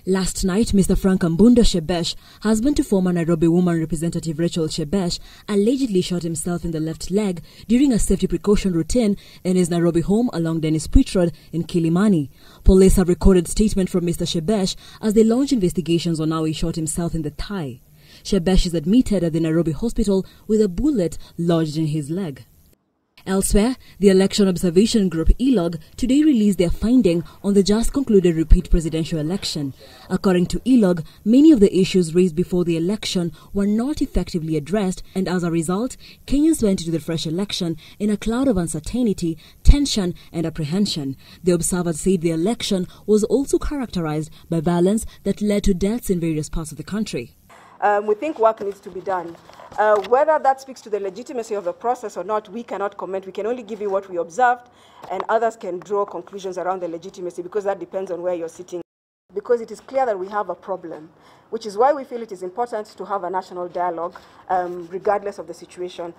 Last night, Mr. Frank Ambunda Shebesh, husband to former Nairobi woman representative Rachel Shebesh, allegedly shot himself in the left leg during a safety precaution routine in his Nairobi home along Dennis Pitt Road in Kilimani. Police have recorded statement from Mr. Shebesh as they launch investigations on how he shot himself in the thigh. Shebesh is admitted at the Nairobi hospital with a bullet lodged in his leg. Elsewhere, the Election Observation Group ELOG today released their finding on the just concluded repeat presidential election. According to ELOG, many of the issues raised before the election were not effectively addressed, and as a result, Kenyans went into the fresh election in a cloud of uncertainty, tension and apprehension. The observers said the election was also characterized by violence that led to deaths in various parts of the country. We think work needs to be done. Whether that speaks to the legitimacy of the process or not, we cannot comment. We can only give you what we observed, and others can draw conclusions around the legitimacy, because that depends on where you're sitting. Because it is clear that we have a problem, which is why we feel it is important to have a national dialogue, regardless of the situation.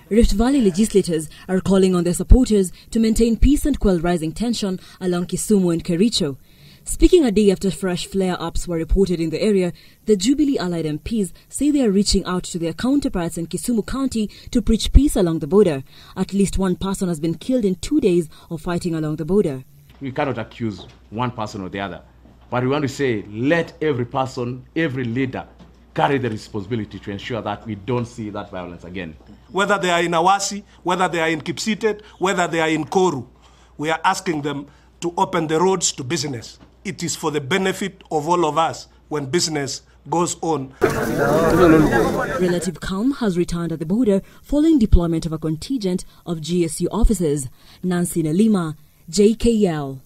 Rift Valley legislators are calling on their supporters to maintain peace and quell rising tension along Kisumu and Kericho. Speaking a day after fresh flare-ups were reported in the area, the Jubilee allied MPs say they are reaching out to their counterparts in Kisumu County to preach peace along the border. At least one person has been killed in 2 days of fighting along the border. We cannot accuse one person or the other, but we want to say let every person, every leader carry the responsibility to ensure that we don't see that violence again. Whether they are in Awasi, whether they are in Kipsitet, whether they are in Koru, we are asking them to open the roads to business. It is for the benefit of all of us when business goes on. Relative calm has returned at the border following deployment of a contingent of GSU officers. Nancy Nalima, JKL.